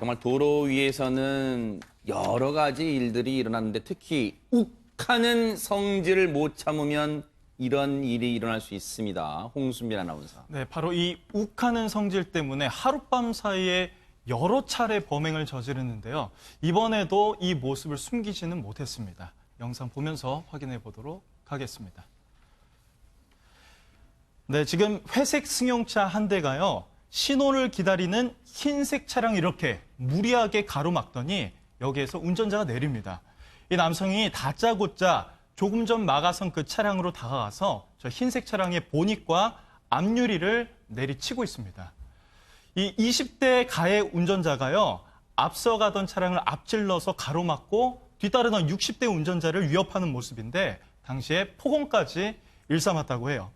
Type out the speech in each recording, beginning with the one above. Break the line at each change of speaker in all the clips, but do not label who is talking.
정말 도로 위에서는 여러 가지 일들이 일어나는데 특히 욱하는 성질을 못 참으면 이런 일이 일어날 수 있습니다. 홍순빈 아나운서.
네, 바로 이 욱하는 성질 때문에 하룻밤 사이에 여러 차례 범행을 저지르는데요. 이번에도 이 모습을 숨기지는 못했습니다. 영상 보면서 확인해 보도록 하겠습니다. 네, 지금 회색 승용차 한 대가요. 신호를 기다리는 흰색 차량을 이렇게 무리하게 가로막더니 여기에서 운전자가 내립니다. 이 남성이 다짜고짜 조금 전 막아선 그 차량으로 다가가서 저 흰색 차량의 보닛과 앞유리를 내리치고 있습니다. 이 20대 가해 운전자가요. 앞서가던 차량을 앞질러서 가로막고 뒤따르던 60대 운전자를 위협하는 모습인데 당시에 폭언까지 일삼았다고 해요.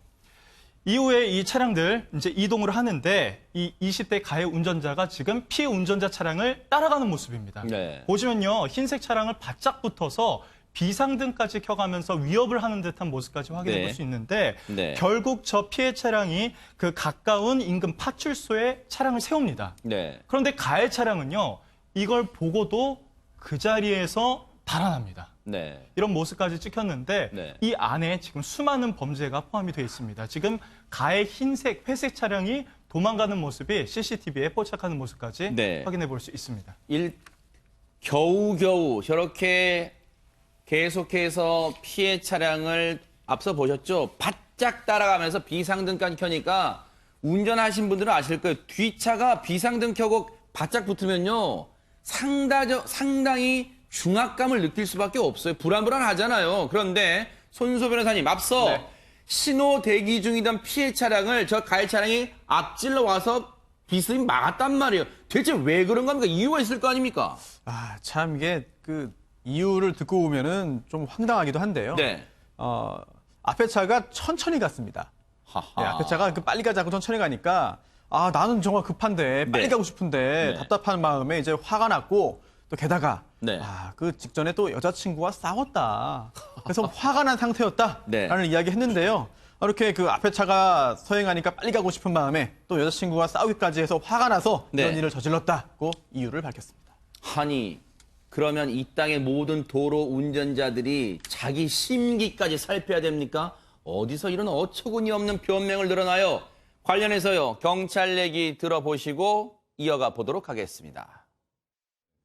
이후에 이 차량들 이제 이동을 하는데 이 20대 가해 운전자가 지금 피해 운전자 차량을 따라가는 모습입니다.
네.
보시면요. 흰색 차량을 바짝 붙어서 비상등까지 켜가면서 위협을 하는 듯한 모습까지 확인해 볼 수 있는데
네.
결국 저 피해 차량이 그 가까운 인근 파출소에 차량을 세웁니다.
네.
그런데 가해 차량은요. 이걸 보고도 그 자리에서 달아납니다.
네.
이런 모습까지 찍혔는데
네.
이 안에 지금 수많은 범죄가 포함이 되어 있습니다. 지금 가해 흰색, 회색 차량이 도망가는 모습이 CCTV에 포착하는 모습까지
네.
확인해 볼 수 있습니다.
겨우겨우 저렇게 계속해서 피해 차량을 앞서 보셨죠? 바짝 따라가면서 비상등까지 켜니까 운전하신 분들은 아실 거예요. 뒷차가 비상등 켜고 바짝 붙으면요. 상당히 중압감을 느낄 수밖에 없어요. 불안불안하잖아요. 그런데 손소 변호사님 앞서
네.
신호 대기 중이던 피해 차량을 저 가해 차량이 앞질러 와서 비스듬히 막았단 말이에요. 대체 왜 그런 겁니까? 이유가 있을 거 아닙니까?
아, 참 이게 그 이유를 듣고 보면은 좀 황당하기도 한데요.
네.
앞에 차가 천천히 갔습니다.
하하.
네, 앞에 차가 그 빨리 가자고 천천히 가니까 아, 나는 정말 급한데 빨리
네.
가고 싶은데
네.
답답한 마음에 이제 화가 났고 또 게다가
네.
그 직전에 또 여자친구와 싸웠다. 그래서 화가 난 상태였다라는
네.
이야기 했는데요. 이렇게 그 앞에 차가 서행하니까 빨리 가고 싶은 마음에 또 여자친구와 싸우기까지 해서 화가 나서
네.
이런 일을 저질렀다고 이유를 밝혔습니다.
아니, 그러면 이 땅의 모든 도로 운전자들이 자기 심기까지 살펴야 됩니까? 어디서 이런 어처구니 없는 변명을 늘어나요? 관련해서요, 경찰 얘기 들어보시고 이어가 보도록 하겠습니다.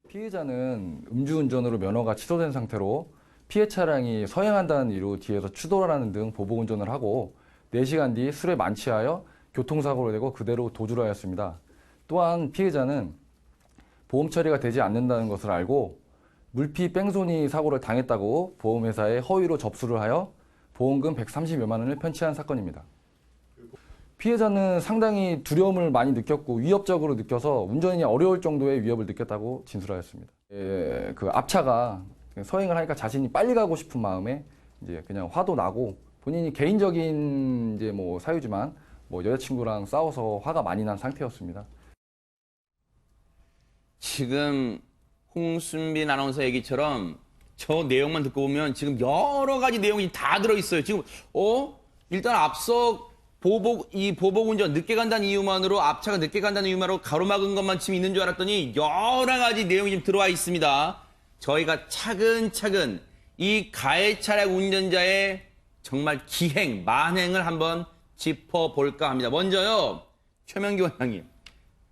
피해자는 음주운전으로 면허가 취소된 상태로 피해 차량이 서행한다는 이유로 뒤에서 추돌하는 등 보복운전을 하고 4시간 뒤 술에 만취하여 교통사고를 내고 그대로 도주를 하였습니다. 또한 피해자는 보험 처리가 되지 않는다는 것을 알고 물피 뺑소니 사고를 당했다고 보험회사에 허위로 접수를 하여 보험금 130여만 원을 편취한 사건입니다. 피해자는 상당히 두려움을 많이 느꼈고 위협적으로 느껴서 운전이 어려울 정도의 위협을 느꼈다고 진술하였습니다. 그 앞차가 서행을 하니까 자신이 빨리 가고 싶은 마음에 이제 그냥 화도 나고 본인이 개인적인 이제 뭐 사유지만 뭐 여자친구랑 싸워서 화가 많이 난 상태였습니다.
지금 홍순빈 아나운서 얘기처럼 저 내용만 듣고 보면 지금 여러 가지 내용이 다 들어있어요. 지금 일단 앞서 보복 운전 늦게 간다는 이유만으로 앞차가 늦게 간다는 이유만으로 가로막은 것만 지금 있는 줄 알았더니 여러 가지 내용이 지금 들어와 있습니다. 저희가 차근차근 이 가해 차량 운전자의 정말 기행, 만행을 한번 짚어볼까 합니다. 먼저요, 최명기 원장님.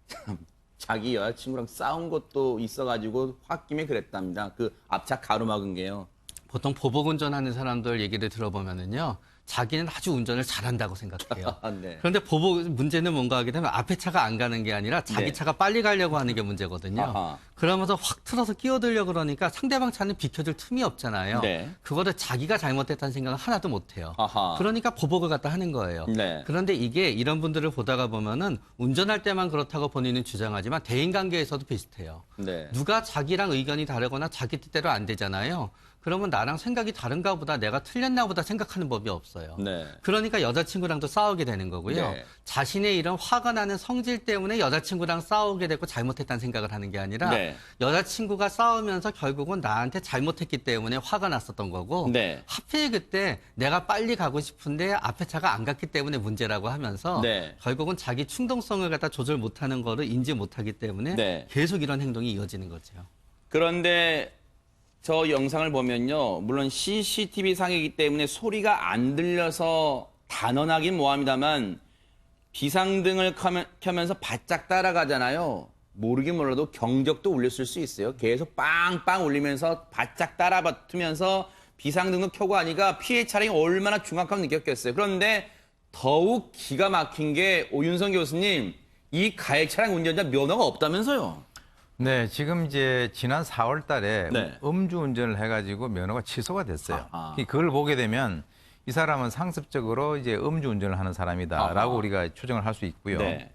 참, 자기 여자친구랑 싸운 것도 있어가지고 홧김에 그랬답니다. 그 앞차 가로막은 게요.
보통 보복 운전하는 사람들 얘기를 들어보면은요, 자기는 아주 운전을 잘한다고 생각해요.
네.
그런데 문제는 뭔가 하게 되면 앞에 차가 안 가는 게 아니라 자기
네.
차가 빨리 가려고 하는 게 문제거든요.
아하.
그러면서 확 틀어서 끼어들려고 그러니까 상대방 차는 비켜줄 틈이 없잖아요.
네.
그거를 자기가 잘못했다는 생각을 하나도 못 해요.
아하.
그러니까 보복을 갖다 하는 거예요.
네.
그런데 이게 이런 분들을 보다가 보면은 운전할 때만 그렇다고 본인은 주장하지만 대인관계에서도 비슷해요.
네.
누가 자기랑 의견이 다르거나 자기 뜻대로 안 되잖아요. 그러면 나랑 생각이 다른가 보다, 내가 틀렸나 보다 생각하는 법이 없어요.
네.
그러니까 여자친구랑도 싸우게 되는 거고요.
네.
자신의 이런 화가 나는 성질 때문에 여자친구랑 싸우게 되고 잘못했다는 생각을 하는 게 아니라
네.
여자친구가 싸우면서 결국은 나한테 잘못했기 때문에 화가 났었던 거고
네.
하필 그때 내가 빨리 가고 싶은데 앞에 차가 안 갔기 때문에 문제라고 하면서
네.
결국은 자기 충동성을 갖다 조절 못하는 거를 인지 못하기 때문에
네.
계속 이런 행동이 이어지는 거죠.
그런데 저 영상을 보면요. 물론 CCTV 상이기 때문에 소리가 안 들려서 단언하긴 뭐합니다만 비상등을 켜면서 바짝 따라가잖아요. 모르긴 몰라도 경적도 울렸을 수 있어요. 계속 빵빵 울리면서 바짝 따라붙으면서 비상등도 켜고 하니까 피해 차량이 얼마나 중압감 느꼈겠어요. 그런데 더욱 기가 막힌 게 오윤성 교수님, 이 가해 차량 운전자 면허가 없다면서요?
네, 지금 이제 지난 4월 달에
네.
음주운전을 해가지고 면허가 취소가 됐어요.
아하.
그걸 보게 되면 이 사람은 상습적으로 이제 음주운전을 하는 사람이다라고
아하.
우리가 추정을 할 수 있고요.
네.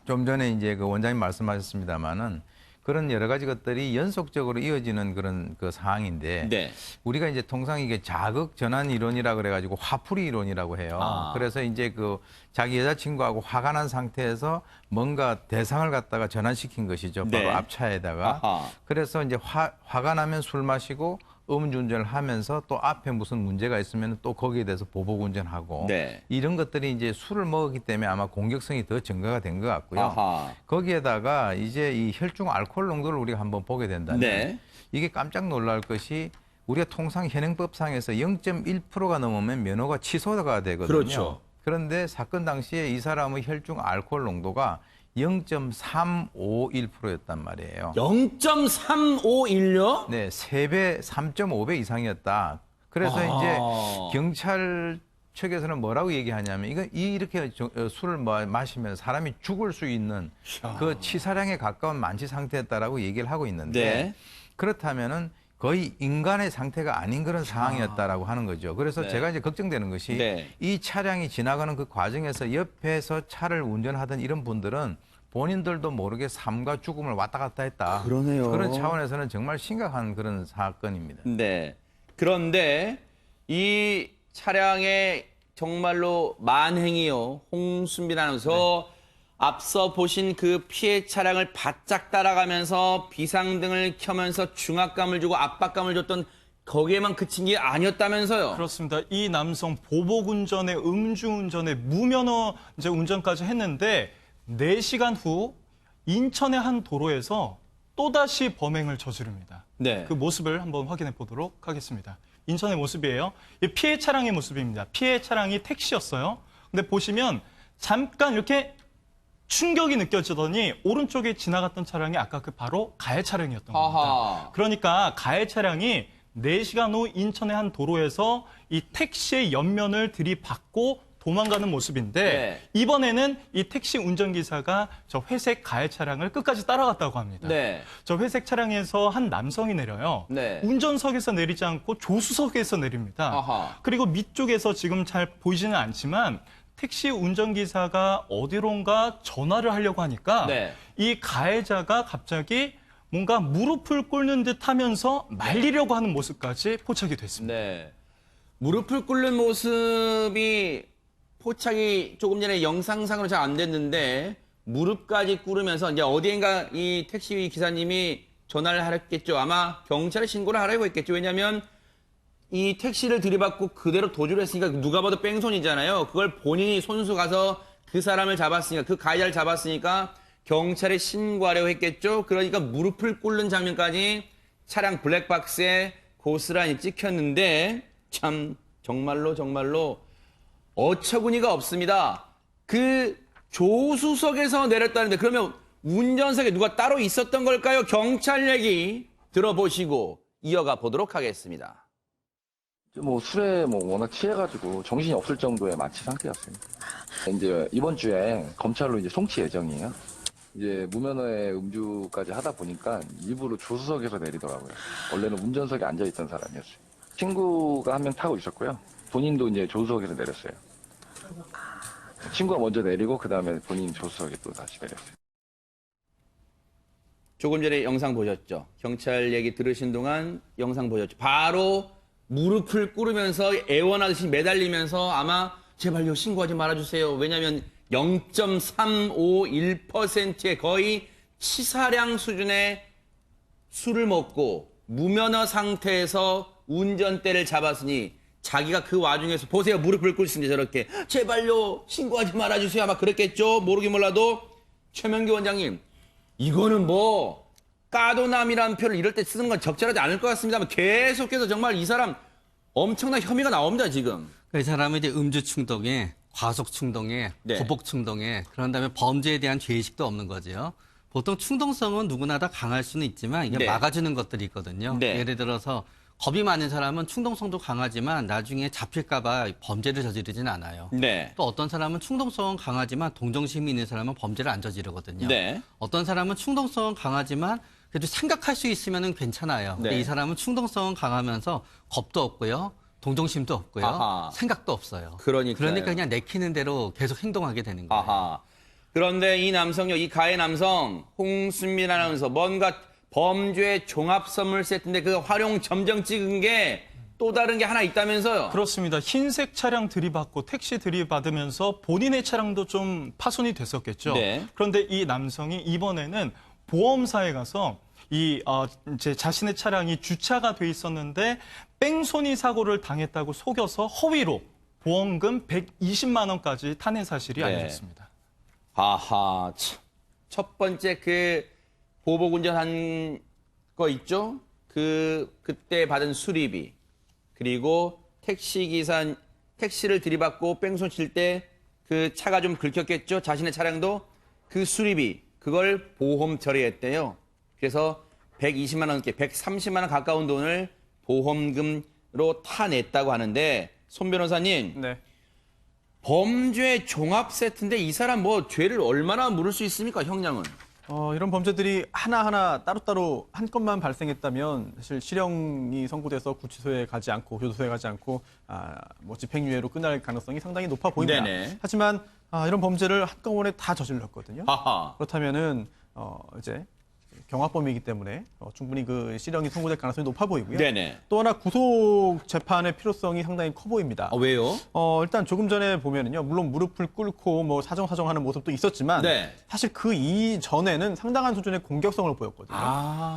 좀 전에 이제 그 원장님 말씀하셨습니다마는 그런 여러 가지 것들이 연속적으로 이어지는 그런 그 상황인데
네.
우리가 이제 통상 이게 자극 전환 이론이라 그래가지고 화풀이 이론이라고 해요.
아.
그래서 이제 그 자기 여자친구하고 화가 난 상태에서 뭔가 대상을 갖다가 전환시킨 것이죠. 바로
네.
앞차에다가.
아하.
그래서 이제 화가 나면 술 마시고 음주운전을 하면서 또 앞에 무슨 문제가 있으면 또 거기에 대해서 보복운전하고
네.
이런 것들이 이제 술을 먹었기 때문에 아마 공격성이 더 증가가 된 것 같고요.
아하.
거기에다가 이제 이 혈중 알코올 농도를 우리가 한번 보게 된다면
네.
이게 깜짝 놀랄 것이 우리가 통상 현행법상에서 0.1%가 넘으면 면허가 취소가 되거든요.
그렇죠.
그런데 사건 당시에 이 사람의 혈중 알코올 농도가 0.351%였단 말이에요.
0.351요?
네, 3배, 3.5배 이상이었다. 그래서
아.
이제 경찰 측에서는 뭐라고 얘기하냐면 이거 이렇게 술을 마시면 사람이 죽을 수 있는 그 치사량에 가까운 만취 상태였다라고 얘기를 하고 있는데
네.
그렇다면은 거의 인간의 상태가 아닌 그런 상황이었다라고 하는 거죠. 그래서
네.
제가 이제 걱정되는 것이
네.
이 차량이 지나가는 그 과정에서 옆에서 차를 운전하던 이런 분들은 본인들도 모르게 삶과 죽음을 왔다 갔다 했다.
그러네요.
그런 차원에서는 정말 심각한 그런 사건입니다.
네. 그런데 이 차량의 정말로 만행이요. 홍순빈 아나운서 앞서 보신 그 피해 차량을 바짝 따라가면서 비상등을 켜면서 중압감을 주고 압박감을 줬던 거기에만 그친 게 아니었다면서요.
그렇습니다. 이 남성 보복운전에 음주운전에 무면허 이제 운전까지 했는데 4시간 후 인천의 한 도로에서 또다시 범행을 저지릅니다.
네.
그 모습을 한번 확인해 보도록 하겠습니다. 인천의 모습이에요. 이 피해 차량의 모습입니다. 피해 차량이 택시였어요. 근데 보시면 잠깐 이렇게 충격이 느껴지더니 오른쪽에 지나갔던 차량이 아까 그 바로 가해 차량이었던 겁니다.
아하.
그러니까 가해 차량이 4시간 후 인천의 한 도로에서 이 택시의 옆면을 들이받고 도망가는 모습인데
네.
이번에는 이 택시 운전기사가 저 회색 가해 차량을 끝까지 따라갔다고 합니다.
네.
저 회색 차량에서 한 남성이 내려요.
네.
운전석에서 내리지 않고 조수석에서 내립니다.
아하.
그리고 밑쪽에서 지금 잘 보이지는 않지만 택시 운전기사가 어디론가 전화를 하려고 하니까
네.
이 가해자가 갑자기 뭔가 무릎을 꿇는 듯 하면서 말리려고 하는 모습까지 포착이 됐습니다.
네. 무릎을 꿇는 모습이 포착이 조금 전에 영상상으로 잘 안 됐는데 무릎까지 꿇으면서 이제 어디엔가 이 택시 기사님이 전화를 하랬겠죠. 아마 경찰에 신고를 하라고 했겠죠. 왜냐하면 이 택시를 들이받고 그대로 도주를 했으니까 누가 봐도 뺑소니잖아요. 그걸 본인이 손수 가서 그 사람을 잡았으니까 그 가해자를 잡았으니까 경찰에 신고하려고 했겠죠. 그러니까 무릎을 꿇는 장면까지 차량 블랙박스에 고스란히 찍혔는데 참 정말로 어처구니가 없습니다. 그 조수석에서 내렸다는데 그러면 운전석에 누가 따로 있었던 걸까요? 경찰 얘기 들어보시고 이어가 보도록 하겠습니다.
뭐 술에 뭐 워낙 취해가지고 정신이 없을 정도의 만취 상태였습니다. 이제 이번 주에 검찰로 이제 송치 예정이에요. 이제 무면허의 음주까지 하다 보니까 일부러 조수석에서 내리더라고요. 원래는 운전석에 앉아있던 사람이었어요. 친구가 한 명 타고 있었고요. 본인도 이제 조수석에서 내렸어요. 친구가 먼저 내리고 그 다음에 본인 조수석에 또 다시 내렸어요.
조금 전에 영상 보셨죠? 경찰 얘기 들으신 동안 영상 보셨죠? 바로 무릎을 꿇으면서 애원하듯이 매달리면서 아마 제발요 신고하지 말아주세요. 왜냐하면 0.351%의 거의 치사량 수준의 술을 먹고 무면허 상태에서 운전대를 잡았으니 자기가 그 와중에서 보세요. 무릎을 꿇습니다. 저렇게. 제발요 신고하지 말아주세요. 아마 그랬겠죠. 모르긴 몰라도 최명기 원장님 이거는 뭐 까도남이라는 표를 이럴 때 쓰는 건 적절하지 않을 것 같습니다만 계속해서 정말 이 사람 엄청난 혐의가 나옵니다. 지금.
이 사람은 이제 음주 충동에 과속 충동에
네.
보복 충동에 그런 다음에 범죄에 대한 죄의식도 없는 거죠. 보통 충동성은 누구나 다 강할 수는 있지만 이게
네.
막아주는 것들이 있거든요.
네.
예를 들어서 겁이 많은 사람은 충동성도 강하지만 나중에 잡힐까 봐 범죄를 저지르진 않아요.
네.
또 어떤 사람은 충동성은 강하지만 동정심이 있는 사람은 범죄를 안 저지르거든요.
네.
어떤 사람은 충동성은 강하지만 그래도 생각할 수 있으면 괜찮아요. 근데
네.
이 사람은 충동성은 강하면서 겁도 없고요. 동정심도 없고요.
아하.
생각도 없어요.
그러니까요.
그러니까 그냥 내키는 대로 계속 행동하게 되는 거예요.
아하. 그런데 이 남성요, 이 가해 남성 홍순민 아나운서 뭔가 범죄 종합 선물 세트인데 그 활용 점정 찍은 게 또 다른 게 하나 있다면서요?
그렇습니다. 흰색 차량 들이받고 택시 들이받으면서 본인의 차량도 좀 파손이 됐었겠죠.
네.
그런데 이 남성이 이번에는 보험사에 가서 이제 자신의 차량이 주차가 돼 있었는데 뺑소니 사고를 당했다고 속여서 허위로 보험금 120만 원까지 타낸 사실이
네.
알려졌습니다.
아하, 참. 첫 번째 그 보복 운전한 거 있죠? 그때 받은 수리비. 그리고 택시를 들이받고 뺑소니 칠 때 그 차가 좀 긁혔겠죠? 자신의 차량도 그 수리비, 그걸 보험 처리했대요. 그래서 120만 원, 130만 원 가까운 돈을 보험금으로 타냈다고 하는데, 손 변호사님.
네.
범죄 종합 세트인데 이 사람 뭐 죄를 얼마나 물을 수 있습니까, 형량은?
이런 범죄들이 하나하나 따로따로 한 건만 발생했다면 사실 실형이 선고돼서 구치소에 가지 않고 교도소에 가지 않고 뭐 집행유예로 끝날 가능성이 상당히 높아 보입니다.
네네.
하지만 이런 범죄를 한꺼번에 다 저질렀거든요.
하하.
그렇다면은 이제 경합범이기 때문에 충분히 그 실형이 선고될 가능성이 높아 보이고요.
네네.
또 하나 구속 재판의 필요성이 상당히 커 보입니다.
왜요?
일단 조금 전에 보면은요, 물론 무릎을 꿇고 뭐 사정사정하는 모습도 있었지만
네.
사실 그 이전에는 상당한 수준의 공격성을 보였거든요.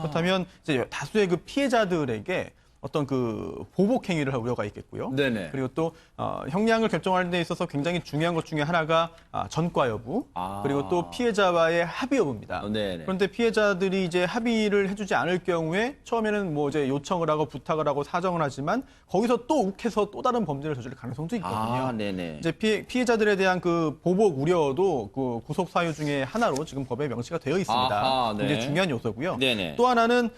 그렇다면 이제 다수의 그 피해자들에게 어떤 그 보복 행위를 할 우려가 있겠고요.
네네.
그리고 또 형량을 결정하는 데 있어서 굉장히 중요한 것 중에 하나가 전과 여부, 그리고 또 피해자와의 합의 여부입니다.
네네.
그런데 피해자들이 이제 합의를 해주지 않을 경우에 처음에는 뭐 이제 요청을 하고 부탁을 하고 사정을 하지만 거기서 또 욱해서 또 다른 범죄를 저지를 가능성도 있거든요.
네네.
이제 피해자들에 대한 그 보복 우려도 그 구속 사유 중에 하나로 지금 법에 명시가 되어 있습니다.
아하, 네.
굉장히 중요한 요소고요.
네네.
또 하나는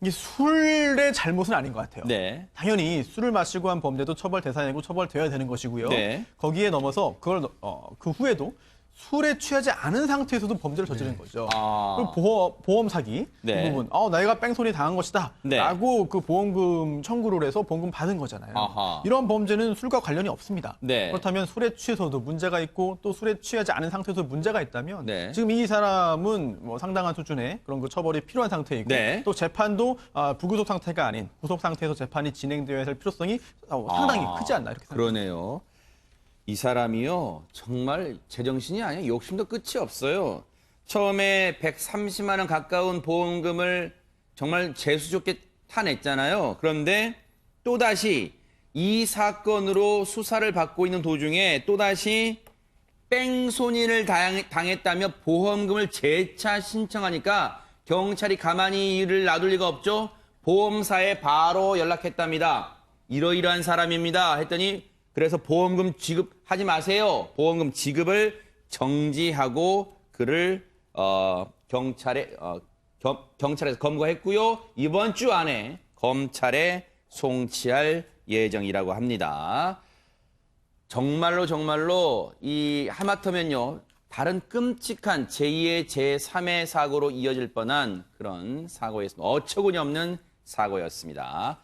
이 술의 잘못은 아닌 것 같아요.
네.
당연히 술을 마시고 한 범죄도 처벌 대상이고 처벌되어야 되는 것이고요.
네.
거기에 넘어서 그걸 그 후에도 술에 취하지 않은 상태에서도 범죄를 저지른 거죠. 그리고 보험 사기
네.
그 부분, 내가 뺑소니 당한 것이다,
네.
라고 그 보험금 청구를 해서 보험금 받은 거잖아요.
아하.
이런 범죄는 술과 관련이 없습니다.
네.
그렇다면 술에 취해서도 문제가 있고 또 술에 취하지 않은 상태에서 문제가 있다면
네.
지금 이 사람은 뭐 상당한 수준의 그런 그 처벌이 필요한 상태이고
네.
또 재판도 불구속 상태가 아닌 구속 상태에서 재판이 진행되어야 할 필요성이 상당히 크지 않나 이렇게 생각합니다.
그러네요. 이 사람이요, 정말 제정신이 아니야. 욕심도 끝이 없어요. 처음에 130만 원 가까운 보험금을 정말 재수 좋게 타냈잖아요. 그런데 또다시 이 사건으로 수사를 받고 있는 도중에 또다시 뺑소니를 당했다며 보험금을 재차 신청하니까 경찰이 가만히 이를 놔둘 리가 없죠. 보험사에 바로 연락했답니다. 이러이러한 사람입니다. 했더니 그래서 보험금 지급하지 마세요. 보험금 지급을 정지하고 그를 경찰에서 검거했고요. 이번 주 안에 검찰에 송치할 예정이라고 합니다. 정말로 이 하마터면요, 다른 끔찍한 제2의 제3의 사고로 이어질 뻔한 그런 사고였습니다. 어처구니 없는 사고였습니다.